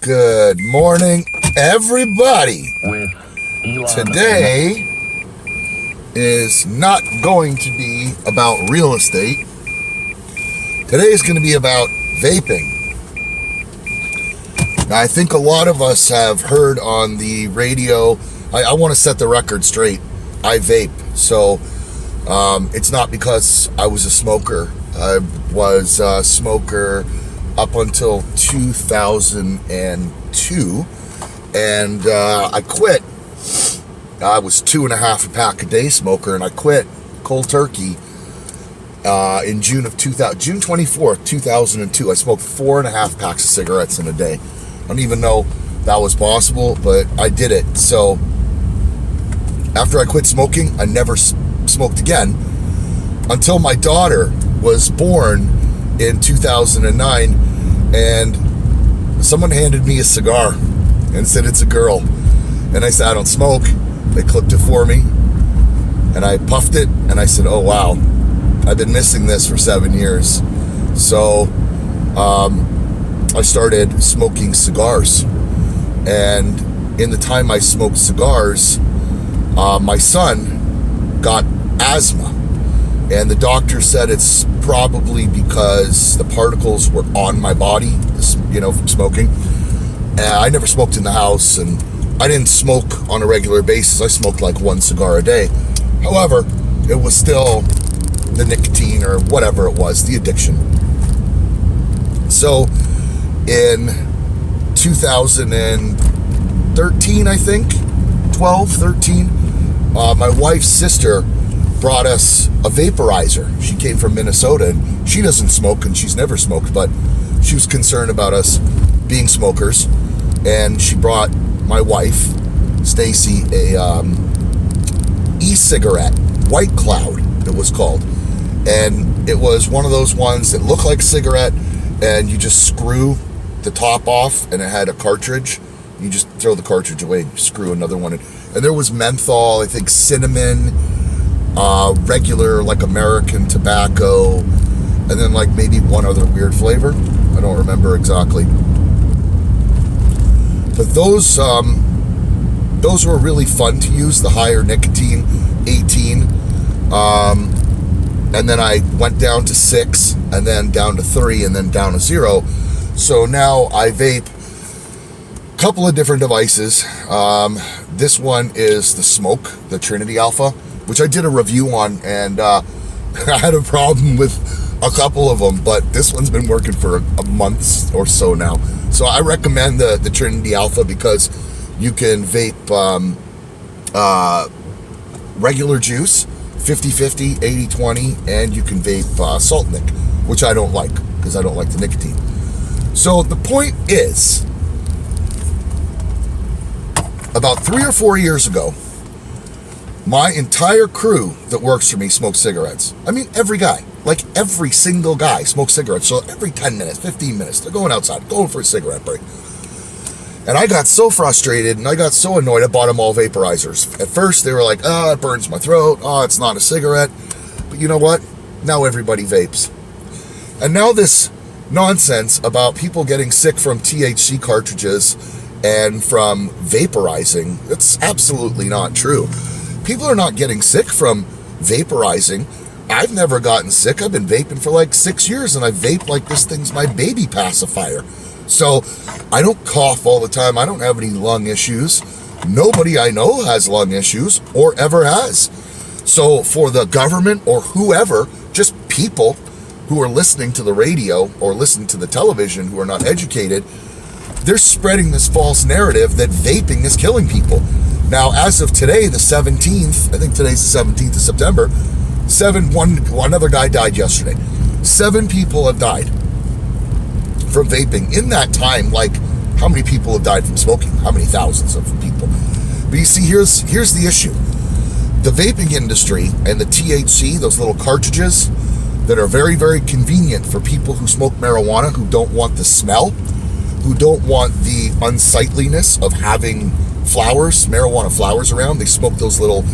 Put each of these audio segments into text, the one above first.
Good morning, everybody. Today is not going to be about real estate. Today is going to be about vaping. Now, I think a lot of us have heard on the radio. I want to set the record straight. I vape, so it's not because I was a smoker. I was a smoker up until 2002, and I quit. I was 2.5 a pack a day smoker, and I quit cold turkey in June 24th, 2002. I smoked 4.5 packs of cigarettes in a day. I don't even know that was possible, but I did it. So after I quit smoking, I never smoked again until my daughter was born in 2009, and someone handed me a cigar and said it's a girl, and I said I don't smoke. They clipped it for me, and I puffed it, and I said, oh wow, I've been missing this for 7 years. So I started smoking cigars, and in the time I smoked cigars, my son got asthma. And the doctor said it's probably because the particles were on my body, from smoking. And I never smoked in the house, and I didn't smoke on a regular basis. I smoked like 1 cigar a day. However, it was still the nicotine or whatever it was, the addiction. So in 2013, I think, 13, my wife's sister brought us a vaporizer. She came from Minnesota, and she doesn't smoke, and she's never smoked, but she was concerned about us being smokers, and she brought my wife, Stacy, a e-cigarette, White Cloud, it was called, and it was one of those ones that looked like a cigarette, and you just screw the top off, and it had a cartridge. You just throw the cartridge away and screw another one in. And there was menthol, I think cinnamon, regular like American tobacco, and then like maybe one other weird flavor. I don't remember exactly. But those were really fun to use, the higher nicotine, 18. And then I went down to 6, and then down to 3, and then down to 0. So now I vape a couple of different devices. This one is the smok, the Trinity Alpha, which I did a review on, and I had a problem with a couple of them, but this one's been working for a month or so now. So I recommend the Trinity Alpha because you can vape regular juice, 50-50, 80-20, and you can vape salt nic, which I don't like because I don't like the nicotine. So the point is, about 3 or 4 years ago, my entire crew that works for me smokes cigarettes. I mean, every guy, like every single guy smokes cigarettes. So every 10 minutes, 15 minutes, they're going outside, going for a cigarette break. And I got so frustrated and I got so annoyed, I bought them all vaporizers. At first, they were like, oh, it burns my throat. Oh, it's not a cigarette. But you know what? Now everybody vapes. And now this nonsense about people getting sick from THC cartridges and from vaporizing, it's absolutely not true. People are not getting sick from vaporizing. I've never gotten sick. I've been vaping for like 6 years, and I vape like this thing's my baby pacifier. So I don't cough all the time. I don't have any lung issues. Nobody I know has lung issues or ever has. So for the government or whoever, just people who are listening to the radio or listening to the television who are not educated, they're spreading this false narrative that vaping is killing people. Now, as of today, the 17th, I think today's the 17th of September, one other guy died yesterday. 7 people have died from vaping. In that time, like, how many people have died from smoking? How many thousands of people? But you see, here's the issue. The vaping industry and the THC, those little cartridges that are very, very convenient for people who smoke marijuana, who don't want the smell, who don't want the unsightliness of having marijuana flowers around, they smoke those little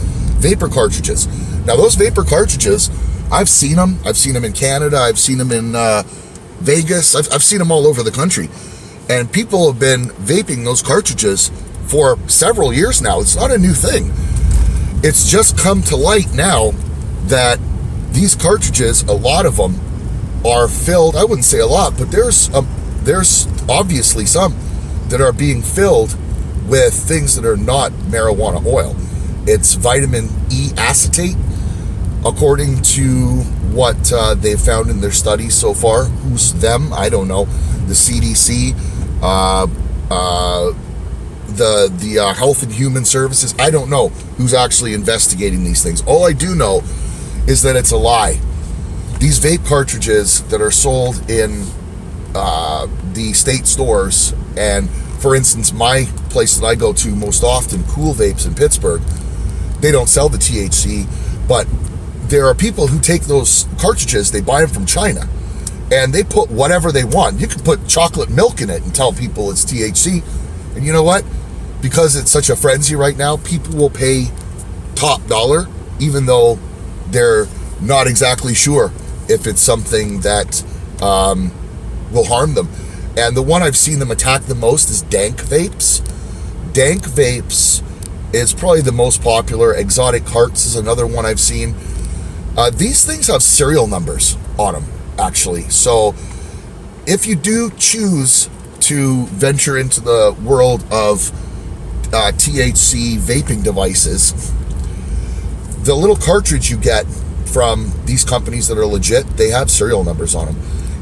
vapor cartridges. Now, those vapor cartridges, I've seen them. I've seen them in Canada. I've seen them in Vegas. I've seen them all over the country. And people have been vaping those cartridges for several years now. It's not a new thing. It's just come to light now that these cartridges, a lot of them are filled. I wouldn't say a lot, but there's obviously some that are being filled with things that are not marijuana oil. It's vitamin E acetate, according to what they've found in their studies so far. Who's them? I don't know. The CDC, the Health and Human Services. I don't know who's actually investigating these things. All I do know is that it's a lie. These vape cartridges that are sold in the state stores, and for instance, my place that I go to most often, Cool Vapes in Pittsburgh, they don't sell the THC, but there are people who take those cartridges, they buy them from China, and they put whatever they want. You can put chocolate milk in it and tell people it's THC. And you know what? Because it's such a frenzy right now, people will pay top dollar, even though they're not exactly sure if it's something that will harm them. And the one I've seen them attack the most is dank vapes. Dank vapes is probably the most popular. Exotic Hearts is another one I've seen. These things have serial numbers on them, actually. So if you do choose to venture into the world of THC vaping devices, the little cartridge you get from these companies that are legit, they have serial numbers on them.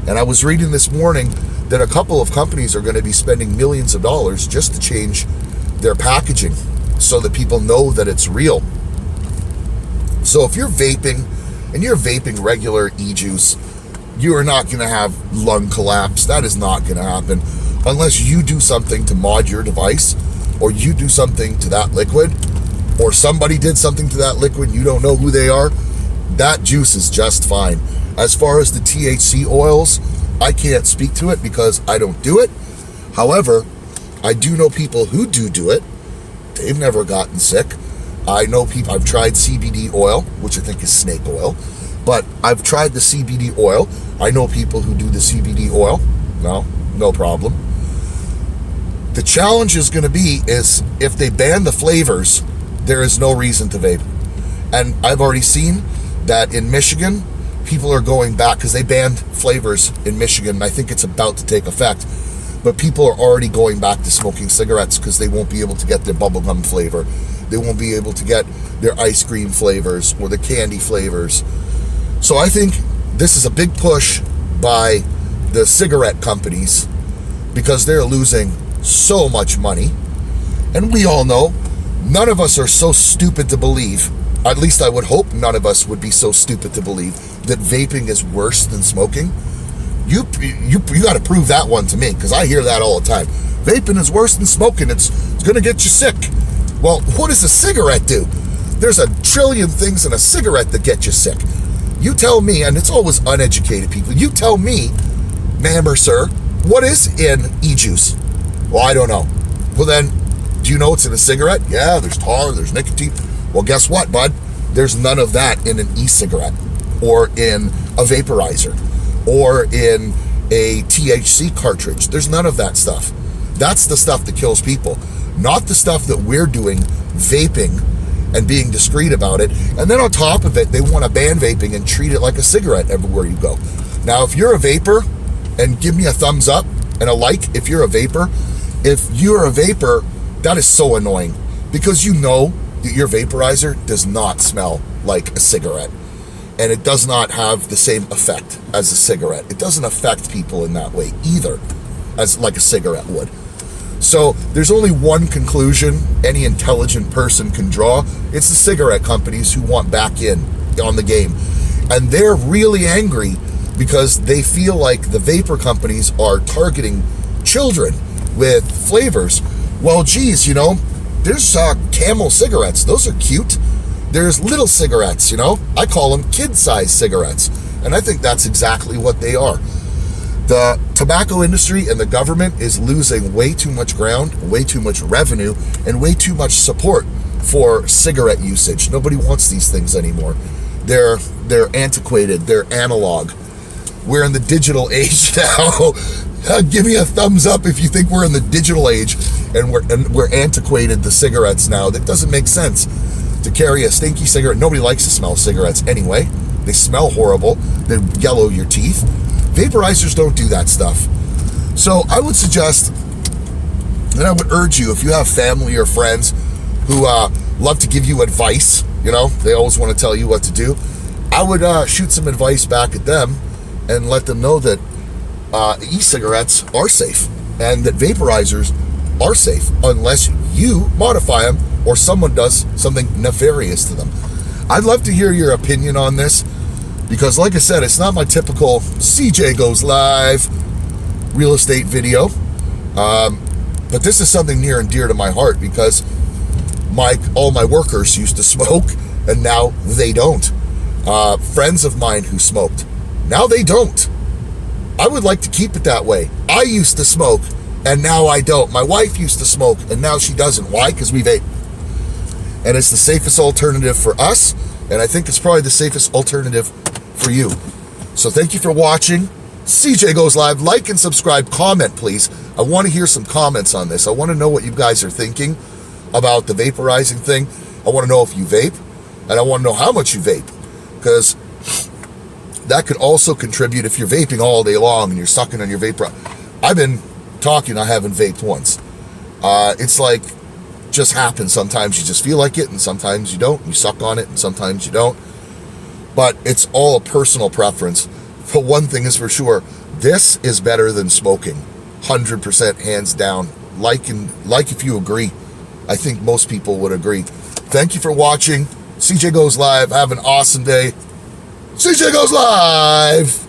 And I was reading this morning that a couple of companies are going to be spending millions of dollars just to change their packaging so that people know that it's real. So if you're vaping and you're vaping regular e-juice, you are not going to have lung collapse. That is not going to happen unless you do something to mod your device, or you do something to that liquid, or somebody did something to that liquid, you don't know who they are. That juice is just fine. As far as the THC oils, I can't speak to it because I don't do it. However, I do know people who do it. They've never gotten sick. I know people, I've tried CBD oil, which I think is snake oil, but I've tried the CBD oil. I know people who do the CBD oil. No problem. The challenge is going to be is if they ban the flavors, there is no reason to vape. And I've already seen that in Michigan, people are going back because they banned flavors in Michigan, and I think it's about to take effect. But people are already going back to smoking cigarettes because they won't be able to get their bubblegum flavor. They won't be able to get their ice cream flavors or the candy flavors. So I think this is a big push by the cigarette companies because they're losing so much money. And we all know, none of us are so stupid to believe, at least I would hope none of us would be so stupid to believe, that vaping is worse than smoking. You got to prove that one to me, because I hear that all the time. Vaping is worse than smoking. It's going to get you sick. Well, what does a cigarette do? There's a trillion things in a cigarette that get you sick. You tell me, and it's always uneducated people, you tell me, ma'am or sir, what is in e-juice? Well, I don't know. Well then, do you know what's in a cigarette? Yeah, there's tar, there's nicotine. Well, guess what, bud? There's none of that in an e-cigarette, or in a vaporizer, or in a THC cartridge. There's none of that stuff. That's the stuff that kills people, not the stuff that we're doing, vaping, and being discreet about it. And then on top of it, they want to ban vaping and treat it like a cigarette everywhere you go. Now, if you're a vapor, and give me a thumbs up and a like if you're a vapor. If you're a vapor, that is so annoying, because you know that your vaporizer does not smell like a cigarette, and it does not have the same effect as a cigarette. It doesn't affect people in that way either, as like a cigarette would. So there's only one conclusion any intelligent person can draw. It's the cigarette companies who want back in on the game. And they're really angry because they feel like the vapor companies are targeting children with flavors. Well, geez, there's Camel cigarettes. Those are cute. There's little cigarettes, I call them kid-sized cigarettes. And I think that's exactly what they are. The tobacco industry and the government is losing way too much ground, way too much revenue, and way too much support for cigarette usage. Nobody wants these things anymore. They're antiquated, they're analog. we're in the digital age now. Give me a thumbs up if you think we're in the digital age and we're antiquated to cigarettes now. That doesn't make sense to carry a stinky cigarette. Nobody likes to smell cigarettes anyway. They smell horrible. They yellow your teeth. Vaporizers don't do that stuff. So I would suggest, and I would urge you, if you have family or friends who love to give you advice, you know, they always want to tell you what to do, I would shoot some advice back at them and let them know that e-cigarettes are safe and that vaporizers are safe unless you modify them or someone does something nefarious to them. I'd love to hear your opinion on this because, like I said, it's not my typical CJ Goes Live real estate video, but this is something near and dear to my heart because all my workers used to smoke and now they don't. Friends of mine who smoked, now they don't. I would like to keep it that way. I used to smoke and now I don't. My wife used to smoke and now she doesn't. Why? Because we vape. And it's the safest alternative for us, and I think it's probably the safest alternative for you. So thank you for watching. CJ Goes Live. Like and subscribe. Comment, please. I want to hear some comments on this. I want to know what you guys are thinking about the vaporizing thing. I want to know if you vape, and I want to know how much you vape, because that could also contribute if you're vaping all day long and you're sucking on your vapor. I've been talking, I haven't vaped once. It's like, just happens. Sometimes you just feel like it and sometimes you don't. You suck on it and sometimes you don't. But it's all a personal preference. But one thing is for sure, this is better than smoking. 100% hands down. Like if you agree. I think most people would agree. Thank you for watching. CJ Goes Live. Have an awesome day. CJ Goes Live.